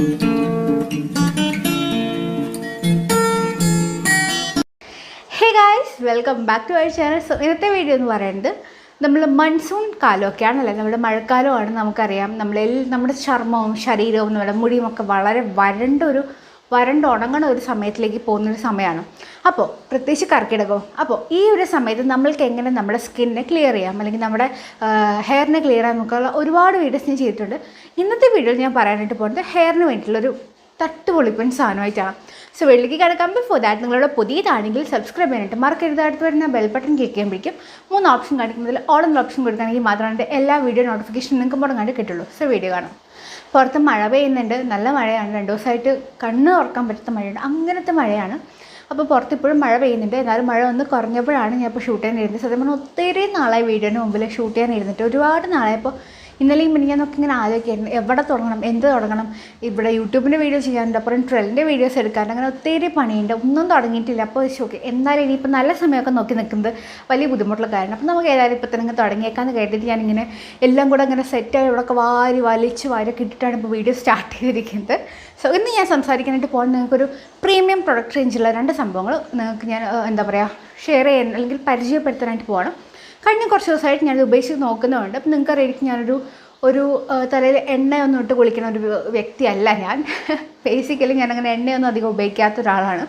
Hey guys, welcome back to our channel. So in this video നമ്മൾ monsoon കാലമൊക്കെയാണല്ലേ, നമ്മുടെ മഴക്കാലമാണ്. നമുക്കറിയാം നമ്മുടെ ചർമ്മവും ശരീരവും നമ്മുടെ മുടിയും ഒക്കെ വളരെ വരണ്ടുണങ്ങുന്ന ഒരു സമയത്തിലേക്ക് പോകുന്നൊരു സമയമാണ്. അപ്പോൾ പ്രത്യേകിച്ച് കർക്കിടകവും. അപ്പോൾ ഈ ഒരു സമയത്ത് നമ്മൾക്ക് എങ്ങനെ നമ്മുടെ സ്കിന്നിനെ ക്ലിയർ ചെയ്യാം, അല്ലെങ്കിൽ നമ്മുടെ ഹെയറിനെ ക്ലിയർ ചെയ്യാൻ നമുക്കുള്ള ഒരുപാട് വീഡിയോസ് ഞാൻ ചെയ്തിട്ടുണ്ട്. ഇന്നത്തെ വീഡിയോയിൽ ഞാൻ പറയാനായിട്ട് പോകുന്നത് ഹെയറിന് വേണ്ടിയിട്ടുള്ളൊരു തട്ടുപൊളിപ്പൻ സാധനമായിട്ടാണ്. സോ വീട്ടിലേക്ക് കിടക്കാൻ ബിഫോർ ദാറ്റ് നിങ്ങളുടെ പുതിയതാണെങ്കിൽ സബ്സ്ക്രൈബ് ചെയ്യാനായിട്ട് മറക്കരുത്. അടുത്ത് വരുന്ന ബെൽ ബട്ടൺ ക്ലിക്ക് ചെയ്യുമ്പോഴേക്കും 3 ഓപ്ഷൻ കാണിക്കുന്നതിൽ ഓൾ എന്ന ഓപ്ഷൻ കൊടുക്കുകയാണെങ്കിൽ മാത്രമേ എല്ലാ വീഡിയോ നോട്ടിഫിക്കേഷൻ നിങ്ങൾക്ക് മുടങ്ങാണ്ട് കിട്ടുള്ളൂ. സോ വീഡിയോ കാണാം. പുറത്ത് മഴ പെയ്യുന്നുണ്ട്, നല്ല മഴയാണ്. 2 ദിവസമായിട്ട് കണ്ണ് തുറക്കാൻ പറ്റുന്ന മഴയുണ്ട്, അങ്ങനത്തെ മഴയാണ്. അപ്പോൾ പുറത്ത് ഇപ്പോഴും മഴ പെയ്യുന്നുണ്ട്. എന്നാലും മഴ ഒന്ന് കുറഞ്ഞപ്പോഴാണ് ഞാൻ ഇപ്പോൾ ഷൂട്ട് ചെയ്യാനിരുന്നത്. സത്യം പറഞ്ഞാൽ ഒത്തിരി നാളായി വീഡിയോന് മുമ്പിൽ ഷൂട്ട് ചെയ്യാനിരുന്നിട്ട്, ഒരുപാട് നാളായപ്പോൾ ഇന്നലെയും മിനിഞ്ഞാന്നൊക്കെ ഇങ്ങനെ ആലോചിക്കായിരുന്നു എവിടെ തുടങ്ങണം, എന്ത് തുടങ്ങണം. ഇവിടെ യൂട്യൂബിൻ്റെ വീഡിയോ ചെയ്യാനുണ്ട്, അപ്പുറം ട്രെയിലിൻ്റെ വീഡിയോസ് എടുക്കാറുണ്ട്, അങ്ങനെ ഒത്തിരി പണിയുണ്ട്. ഒന്നും തുടങ്ങിയിട്ടില്ല. അപ്പോൾ ഓക്കെ, എന്തായാലും ഇനിയിപ്പോൾ നല്ല സമയമൊക്കെ നോക്കി നിൽക്കുന്നത് വലിയ ബുദ്ധിമുട്ടുള്ള കാര്യമാണ്. അപ്പോൾ നമുക്ക് ഏതായാലും ഇപ്പോൾ തന്നെ തുടങ്ങിയേക്കാന്ന് കേട്ടിട്ട് ഞാനിങ്ങനെ എല്ലാം കൂടെ അങ്ങനെ സെറ്റായി ഇവിടെയൊക്കെ വാരൊക്കെ ഇട്ടിട്ടാണ് ഇപ്പോൾ വീഡിയോ സ്റ്റാർട്ട് ചെയ്തിരിക്കുന്നത്. സോ ഇന്ന് ഞാൻ സംസാരിക്കാനായിട്ട് പോകാൻ നിങ്ങൾക്കൊരു പ്രീമിയം പ്രൊഡക്റ്റ് റേഞ്ചുള്ള 2 സംഭവങ്ങൾ നിങ്ങൾക്ക് ഞാൻ ഷെയർ ചെയ്യാൻ അല്ലെങ്കിൽ പരിചയപ്പെടുത്താനായിട്ട് പോകണം. കഴിഞ്ഞ കുറച്ച് ദിവസമായിട്ട് ഞാനത് ഉപയോഗിച്ച് നോക്കുന്നുണ്ട്. അപ്പം നിങ്ങൾക്കറിയാം, ഞാനൊരു തലയിൽ എണ്ണയൊന്നും ഇട്ട് കുളിക്കുന്ന ഒരു വ്യക്തിയല്ല ഞാൻ. ബേസിക്കലി ഞാനങ്ങനെ എണ്ണയൊന്നും അധികം ഉപയോഗിക്കാത്ത ഒരാളാണ്.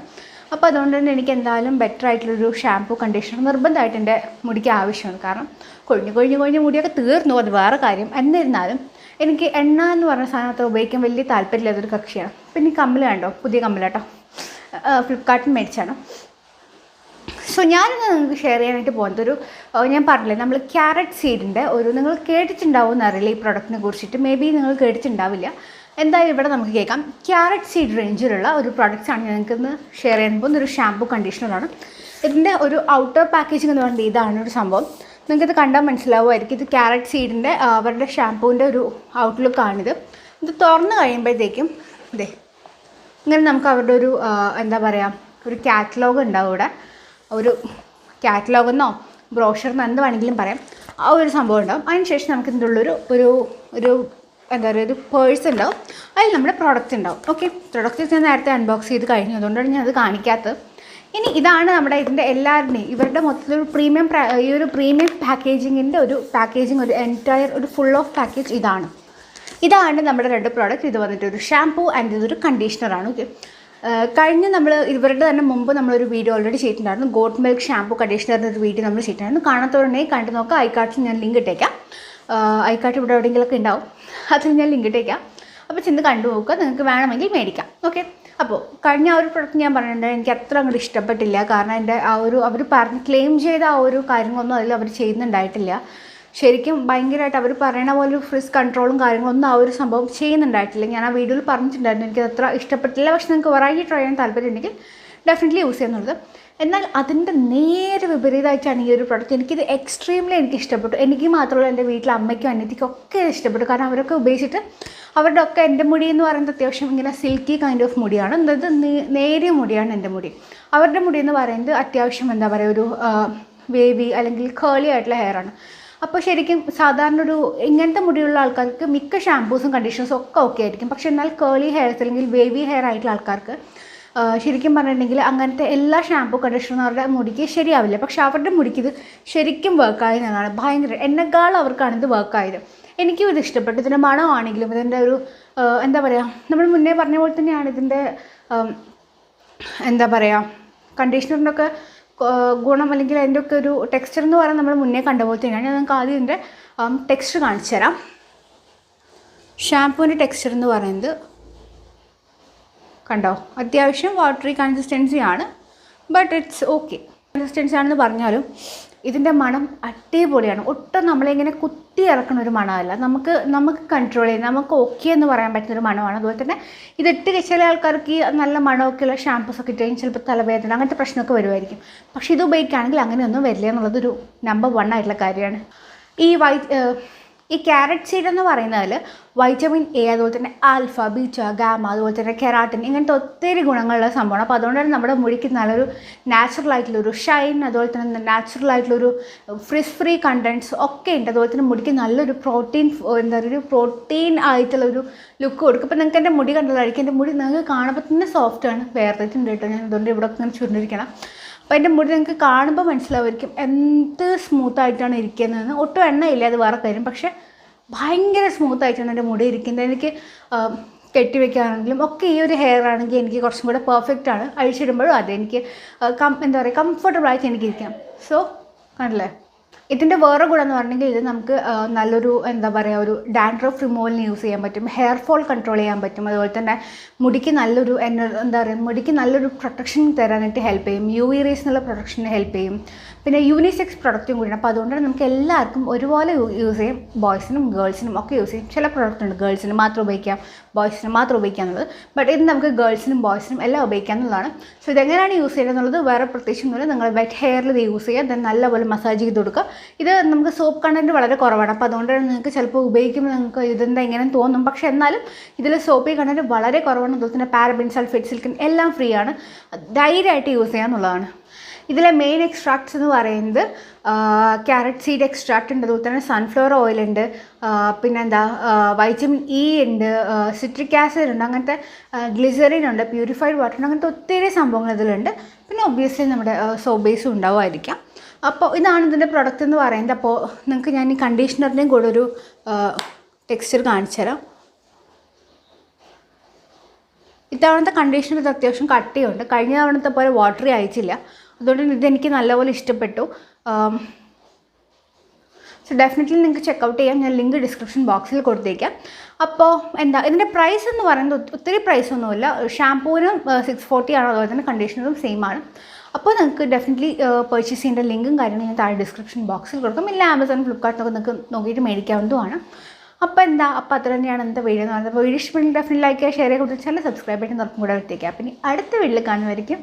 അപ്പോൾ അതുകൊണ്ട് തന്നെ എനിക്ക് എന്തായാലും ബെറ്റർ ആയിട്ടുള്ളൊരു ഷാമ്പൂ കണ്ടീഷണർ നിർബന്ധമായിട്ട് എൻ്റെ മുടിക്ക് ആവശ്യമാണ്. കാരണം കൊഴിഞ്ഞ് മുടിയൊക്കെ തീർന്നു, അത് വേറെ കാര്യം. എന്നിരുന്നാലും എനിക്ക് എണ്ണ എന്ന് പറഞ്ഞ സാധനത്തെ ഉപയോഗിക്കാൻ വലിയ താല്പര്യമില്ലാത്തൊരു കക്ഷിയാണ്. പിന്നെ ഈ കമ്മൽ കണ്ടോ, പുതിയ കമ്മലാട്ടോ, ഫ്ലിപ്കാർട്ടിൽ മേടിച്ചാണ്. സോ ഞാനിന്ന് നിങ്ങൾക്ക് ഷെയർ ചെയ്യാനായിട്ട് പോകുന്നത് ഞാൻ പറഞ്ഞില്ലേ, നമ്മൾ ക്യാരറ്റ് സീഡിൻ്റെ നിങ്ങൾ കേട്ടിട്ടുണ്ടാവും എന്നറിയില്ല ഈ പ്രൊഡക്റ്റിനെ കുറിച്ചിട്ട്. മേ ബി നിങ്ങൾ കേട്ടിട്ടുണ്ടാവില്ല. എന്തായാലും ഇവിടെ നമുക്ക് കേൾക്കാം. ക്യാരറ്റ് സീഡ് റേഞ്ചിലുള്ള ഒരു പ്രൊഡക്റ്റ്സാണ് ഞങ്ങൾക്ക് ഇന്ന് ഷെയർ ചെയ്യാൻ പോകുന്നത്. ഒരു ഷാമ്പൂ കണ്ടീഷണറാണ്. ഇതിൻ്റെ ഒരു ഔട്ടർ പാക്കേജിംഗ് എന്ന് പറഞ്ഞാൽ ഇതാണ് ഒരു സംഭവം. നിങ്ങൾക്കിത് കണ്ടാൽ മനസ്സിലാവുമായിരിക്കും. ഇത് ക്യാരറ്റ് സീഡിൻ്റെ അവരുടെ ഷാമ്പൂവിൻ്റെ ഒരു ഔട്ട്ലുക്കാണിത്. ഇത് തുറന്ന് കഴിയുമ്പോഴത്തേക്കും ഇങ്ങനെ നമുക്ക് അവരുടെ ഒരു കാറ്റലോഗ് ഉണ്ടാവും. ഇവിടെ ഒരു കാറ്റലോഗെന്നോ ബ്രോഷറെന്നോ എന്ത് വേണമെങ്കിലും പറയാം. ആ ഒരു സംഭവം ഉണ്ടാവും. അതിനുശേഷം നമുക്ക് ഇതിൻ്റെ ഉള്ളൊരു ഒരു പേഴ്സ് ഉണ്ടാവും. അതിൽ നമ്മുടെ പ്രൊഡക്റ്റ് ഉണ്ടാവും. ഓക്കെ, പ്രൊഡക്റ്റ് ഞാൻ നേരത്തെ അൺബോക്സ് ചെയ്ത് കഴിഞ്ഞു, അതുകൊണ്ടാണ് ഞാൻ അത് കാണിക്കാത്തത്. ഇനി ഇതാണ് നമ്മുടെ ഇതിൻ്റെ എല്ലാവരുടെയും ഇവരുടെ മൊത്തത്തിലൊരു പ്രീമിയം പാക്കേജിങ്ങിൻ്റെ ഒരു എൻറ്റയർ ഒരു ഫുൾ ഓഫ് പാക്കേജ് ഇതാണ് നമ്മുടെ 2 പ്രോഡക്റ്റ്. ഇത് വന്നിട്ട് ഒരു ഷാമ്പൂ ആൻഡ് ഇതൊരു കണ്ടീഷണറാണ്. ഓക്കെ, കഴിഞ്ഞ ഇവരുടെ തന്നെ മുമ്പ് നമ്മളൊരു വീഡിയോ ഓൾറെഡി ചെയ്തിട്ടുണ്ടായിരുന്നു. ഗോട്ട് മിൽക്ക് ഷാമ്പൂ കണ്ടീഷണറിൻ്റെ ഒരു വീഡിയോ നമ്മൾ ചെയ്തിട്ടുണ്ടായിരുന്നു. കാണാത്തവരുണ്ടെങ്കിൽ കണ്ടു നോക്കാം. ഐക്കാർട്ടിൽ ഞാൻ ലിങ്ക് ഇട്ടേക്കാം. ഐക്കാർട്ട് ഇവിടെ എവിടെയെങ്കിലുമൊക്കെ ഉണ്ടാവും, അതിൽ ഞാൻ ലിങ്ക് ഇട്ടേക്കാം. അപ്പോൾ ചെന്ന് കണ്ടു നോക്കുക, നിങ്ങൾക്ക് വേണമെങ്കിൽ മേടിക്കാം. ഓക്കെ, അപ്പോൾ കഴിഞ്ഞ ഒരു പ്രൊഡക്റ്റ് ഞാൻ പറഞ്ഞിട്ടുണ്ട്, എനിക്ക് അത്ര അങ്ങോട്ട് ഇഷ്ടപ്പെട്ടില്ല. കാരണം എൻ്റെ അവർ ക്ലെയിം ചെയ്ത ആ ഒരു കാര്യങ്ങളൊന്നും അതിൽ അവർ ചെയ്യുന്നുണ്ടായിട്ടില്ല. ശരിക്കും ഭയങ്കരമായിട്ട് അവർ പറയണ പോലെ ഫ്രിസ് കൺട്രോളും കാര്യങ്ങളൊന്നും ആ ഒരു സംഭവം ചെയ്യുന്നുണ്ടായിട്ടില്ല. ഞാൻ ആ വീഡിയോയിൽ പറഞ്ഞിട്ടുണ്ടായിരുന്നു എനിക്കത് അത്ര ഇഷ്ടപ്പെട്ടില്ല. പക്ഷേ നിങ്ങൾക്ക് വെറൈറ്റി ട്രൈ ചെയ്യാൻ താല്പര്യമുണ്ടെങ്കിൽ ഡെഫിനറ്റ്ലി യൂസ് ചെയ്യുന്നുള്ളത്. എന്നാൽ അതിൻ്റെ നേരെ വിപരീതമായിട്ടാണ് ഈ ഒരു പ്രൊഡക്റ്റ്. എനിക്കിത് എക്സ്ട്രീംലി ഇഷ്ടപ്പെട്ടു. എനിക്ക് മാത്രമല്ല, എൻ്റെ വീട്ടിലെ അമ്മയ്ക്കും അനിയത്തിക്കും ഒക്കെ ഇഷ്ടപ്പെട്ടു. കാരണം അവരൊക്കെ ഉപയോഗിച്ചിട്ട് അവരുടെ ഒക്കെ എൻ്റെ മുടി എന്ന് പറയുന്നത് അത്യാവശ്യം ഇങ്ങനെ സിൽക്കി കൈൻഡ് ഓഫ് മുടിയാണ്. അതായത് നേരിയ മുടിയാണ് എൻ്റെ മുടി. അവരുടെ മുടി എന്ന് പറയുന്നത് അത്യാവശ്യം ഒരു വേവി അല്ലെങ്കിൽ കേളി ആയിട്ടുള്ള ഹെയറാണ്. അപ്പോൾ ശരിക്കും സാധാരണ ഇങ്ങനത്തെ മുടിയുള്ള ആൾക്കാർക്ക് മിക്ക ഷാമ്പൂസും കണ്ടീഷണേഴ്സും ഒക്കെ ഓക്കെ ആയിരിക്കും. പക്ഷേ എന്നാൽ കേളി ഹെയർസ് അല്ലെങ്കിൽ വേവി ഹെയർ ആയിട്ടുള്ള ആൾക്കാർക്ക് ശരിക്കും പറഞ്ഞിട്ടുണ്ടെങ്കിൽ അങ്ങനത്തെ എല്ലാ ഷാമ്പൂ കണ്ടീഷണറും അവരുടെ മുടിക്ക് ശരിയാവില്ല. പക്ഷേ അവരുടെ മുടിക്ക് ഇത് ശരിക്കും വർക്കായതാണ്. ഭയങ്കര എന്നെക്കാൾ അവർക്കാണ് ഇത് വർക്കായത്. എനിക്കും ഇത് ഇഷ്ടപ്പെട്ടു. ഇതിൻ്റെ മണമാണെങ്കിലും ഇതിൻ്റെ നമ്മൾ മുന്നേ പറഞ്ഞ പോലെ തന്നെയാണ് ഇതിൻ്റെ കണ്ടീഷണറിൻ്റെ ഒക്കെ ഗുണം, അല്ലെങ്കിൽ അതിൻ്റെ ഒക്കെ ഒരു ടെക്സ്ചർ എന്ന് പറയുന്നത് നമ്മൾ മുന്നേ കണ്ട പോലെ തന്നെയാണ്. ഞാൻ നിങ്ങൾക്ക് ആദ്യം ഇതിൻ്റെ ടെക്സ്ചർ കാണിച്ചു തരാം. ഷാമ്പൂവിൻ്റെ ടെക്സ്ചർ എന്ന് പറയുന്നത് കണ്ടോ, അത്യാവശ്യം വാട്ടറി കൺസിസ്റ്റൻസിയാണ്. ബട്ട് ഇറ്റ്സ് ഓക്കെ കൺസിസ്റ്റൻസി ആണെന്ന് പറഞ്ഞാലും ഇതിൻ്റെ മണം അടിപൊളിയാണ്. ഒട്ടും നമ്മളിങ്ങനെ കുത്തി ഇറക്കുന്ന ഒരു മണമല്ല. നമുക്ക് കൺട്രോൾ ചെയ്യാൻ, നമുക്ക് ഓക്കെ എന്ന് പറയാൻ പറ്റുന്നൊരു മണമാണ്. അതുപോലെ തന്നെ ഇതിട്ട് ചില ആൾക്കാർക്ക് ഈ നല്ല മണമൊക്കെയുള്ള ഷാമ്പൂസൊക്കെ ഇട്ട് കഴിഞ്ഞാൽ ചിലപ്പോൾ തലവേദന അങ്ങനത്തെ പ്രശ്നമൊക്കെ വരുമായിരിക്കും. പക്ഷേ ഇത് ഉപയോഗിക്കുകയാണെങ്കിൽ അങ്ങനെയൊന്നും വരില്ല എന്നുള്ളതൊരു നമ്പർ 1 ആയിട്ടുള്ള കാര്യമാണ്. ഈ ക്യാരറ്റ് സീഡ് എന്ന് പറയുന്നതിൽ വൈറ്റമിൻ എ, അതുപോലെ തന്നെ ആൽഫ, ബീറ്റ, ഗാമ, അതുപോലെ തന്നെ കെരാട്ടിൻ, ഇങ്ങനത്തെ ഒത്തിരി ഗുണങ്ങളുള്ള സംഭവമാണ്. അപ്പോൾ അതുകൊണ്ട് തന്നെ നമ്മുടെ മുടിക്ക് നല്ലൊരു നാച്ചുറൽ ആയിട്ടുള്ളൊരു ഷൈൻ, അതുപോലെ തന്നെ നാച്ചുറൽ ആയിട്ടുള്ളൊരു ഫ്രിസ് ഫ്രീ കണ്ടൻസ് ഒക്കെ ഉണ്ട്. അതുപോലെ തന്നെ മുടിക്ക് നല്ലൊരു പ്രോട്ടീൻ, എന്താ പറയുക, ഒരു പ്രോട്ടീൻ ആയിട്ടുള്ളൊരു ലുക്ക് കൊടുക്കും. ഇപ്പോൾ നിങ്ങൾക്ക് എൻ്റെ മുടി കണ്ടതായിരിക്കും, എൻ്റെ മുടി നിങ്ങൾക്ക് കാണുമ്പോൾ തന്നെ സോഫ്റ്റാണ്. വേർതിട്ടുണ്ട് കേട്ടോ, ഞാൻ അതുകൊണ്ട് ഇവിടെ ഇങ്ങനെ ചുരുണ്ടിരിക്കണം. അപ്പോൾ എൻ്റെ മുടി നിങ്ങൾക്ക് കാണുമ്പോൾ മനസ്സിലാവുമായിരിക്കും എന്ത് സ്മൂത്തായിട്ടാണ് ഇരിക്കുന്നതെന്ന്. ഒട്ടും എണ്ണയില്ല, അത് വേറെ കാര്യം. പക്ഷേ ഭയങ്കര സ്മൂത്തായിട്ടാണ് എൻ്റെ മുടി ഇരിക്കുന്നത്. എനിക്ക് കെട്ടിവെക്കാണെങ്കിലും ഒക്കെ ഈ ഒരു ഹെയർ ആണെങ്കിൽ എനിക്ക് കുറച്ചും കൂടെ പെർഫെക്റ്റാണ്. അഴിച്ചിടുമ്പോഴും അതെ, എനിക്ക് എന്താ പറയുക, കംഫർട്ടബിളായിട്ട് എനിക്കിരിക്കാം. സോ കണ്ടില്ലേ, ഇതിൻ്റെ വേറെ ഗുണം എന്ന് പറഞ്ഞെങ്കിൽ ഇത് നമുക്ക് നല്ലൊരു എന്താ പറയുക, ഒരു ഡാൻഡ്രഫ് റിമൂവലിന് യൂസ് ചെയ്യാൻ പറ്റും, ഹെയർ ഫോൾ കൺട്രോൾ ചെയ്യാൻ പറ്റും. അതുപോലെ തന്നെ മുടിക്ക് നല്ലൊരു എന്താ പറയുക, മുടിക്ക് നല്ലൊരു പ്രൊട്ടക്ഷൻ തരാനായിട്ട് ഹെൽപ്പ് ചെയ്യും. UV റേസ് എന്നുള്ള പ്രൊട്ടക്ഷന് ഹെൽപ്പ് ചെയ്യും. പിന്നെ യൂണിസെക്സ് പ്രൊഡക്റ്റും കൂടിയാണ്. അപ്പോൾ അതുകൊണ്ട് നമുക്ക് എല്ലാവർക്കും ഒരുപോലെ യൂസ് ചെയ്യും. ബോയ്സിനും ഗേൾസിനും ഒക്കെ യൂസ് ചെയ്യും. ചില പ്രൊഡക്റ്റ് ഉണ്ട് ഗേൾസിന് മാത്രം ഉപയോഗിക്കാം, ബോയ്സിന് മാത്രം ഉപയോഗിക്കാം എന്നുള്ളത്. ബട്ട് ഇത് നമുക്ക് ഗേൾസിനും ബോയ്സിനും എല്ലാം ഉപയോഗിക്കാം എന്നുള്ളതാണ്. സോ ഇതെങ്ങനെയാണ് യൂസ് ചെയ്യുന്നത് എന്നുള്ളത് വേറെ പ്രത്യേകിച്ചൊന്നുമില്ല. നിങ്ങൾ വെറ്റ് ഹെയറിൽ ഇത് യൂസ് ചെയ്യുക, ദെൻ നല്ലപോലെ മസാജ് ചെയ്ത് കൊടുക്കുക. ഇത് നമുക്ക് സോപ്പ് കണ്ടൻറ്റ് വളരെ കുറവാണ്. അപ്പോൾ അതുകൊണ്ടാണ് നിങ്ങൾക്ക് ചിലപ്പോൾ ഉപയോഗിക്കുമ്പോൾ നിങ്ങൾക്ക് ഇതെന്താ ഇങ്ങനെ തോന്നും. പക്ഷേ എന്നാലും ഇതിൽ സോപ്പ് കണ്ടൻറ്റ് വളരെ കുറവാണ്. അതുപോലെ തന്നെ പാരബിൻ, സൾഫേറ്റ്, സിലിക്കൺ എല്ലാം ഫ്രീ ആണ്. ധൈര്യമായിട്ട് യൂസ് ചെയ്യുക എന്നുള്ളതാണ്. ഇതിലെ മെയിൻ എക്സ്ട്രാക്ട്സ് എന്ന് പറയുന്നത് ക്യാരറ്റ് സീഡ് എക്സ്ട്രാക്റ്റ് ഉണ്ട്, അതുപോലെ തന്നെ സൺഫ്ലവർ ഓയിൽ ഉണ്ട്, പിന്നെന്താ വൈറ്റമിൻ ഇ ഉണ്ട്, സിട്രിക് ആസിഡ് ഉണ്ട്, അങ്ങനത്തെ ഗ്ലിസറിൻ ഉണ്ട്, പ്യൂരിഫൈഡ് വാട്ടർ ഉണ്ട്, അങ്ങനത്തെ ഒത്തിരി സംഭവങ്ങൾ ഇതിലുണ്ട്. പിന്നെ ഒബ്വിയസ്ലി നമ്മുടെ സോപ്പ് ബേസും ഉണ്ടാവുമായിരിക്കാം. അപ്പോൾ ഇതാണ് ഇതിൻ്റെ പ്രൊഡക്റ്റ് എന്ന് പറയുന്നത്. അപ്പോൾ നിങ്ങൾക്ക് ഞാൻ ഈ കണ്ടീഷണറിൻ്റെയും കൂടെ ഒരു ടെക്സ്ചർ കാണിച്ചു തരാം. ഇത്തവണത്തെ കണ്ടീഷണർ ഇത് അത്യാവശ്യം കട്ടിയുണ്ട്. കഴിഞ്ഞ തവണത്തെ പോലെ വാട്ടറി അയച്ചില്ല. അതുകൊണ്ട് ഇതെനിക്ക് നല്ലപോലെ ഇഷ്ടപ്പെട്ടു. സോ ഡെഫിനറ്റ്ലി നിങ്ങൾക്ക് ചെക്കൗട്ട് ചെയ്യാം. ഞാൻ ലിങ്ക് ഡിസ്ക്രിപ്ഷൻ ബോക്സിൽ കൊടുത്തേക്കാം. അപ്പോൾ എന്താ ഇതിൻ്റെ പ്രൈസ് എന്ന് പറയുന്നത് ഒത്തിരി പ്രൈസൊന്നുമില്ല. ഷാമ്പൂവിനും 640 ആണ്, അതുപോലെ തന്നെ കണ്ടീഷണറും സെയിം ആണ്. അപ്പോൾ നിങ്ങൾക്ക് ഡെഫിനറ്റ്ലി പർച്ചേസ് ചെയ്യേണ്ട ലിങ്കും കാര്യങ്ങളും ഞാൻ താഴെ ഡിസ്ക്രിപ്ഷൻ ബോക്സിൽ കൊടുക്കും. ഇല്ല ആമസോൺ, ഫ്ലിപ്കാർട്ടിനൊക്കെ നിങ്ങൾക്ക് നോക്കിയിട്ട് മേടിക്കാവുന്നതുമാണ്. അപ്പോൾ അത്ര തന്നെയാണ് ഇന്നത്തെ വീഡിയോ എന്ന് പറയുന്നത്. അപ്പോൾ വീഡിയോ ഇഷ്ടപ്പെടുന്ന ഡെഫിനറ്റ്ലി ലൈക്ക് ചെയ്യുക, ഷെയർ ചെയ്യുക, കൊടുത്താൽ സബ്സ്ക്രൈബ് ചെയ്യാൻ തുറക്കും കൂടെ എടുത്തേക്കാം. പിന്നെ അടുത്ത വീഡിയോയിൽ കാണുമായിരിക്കും.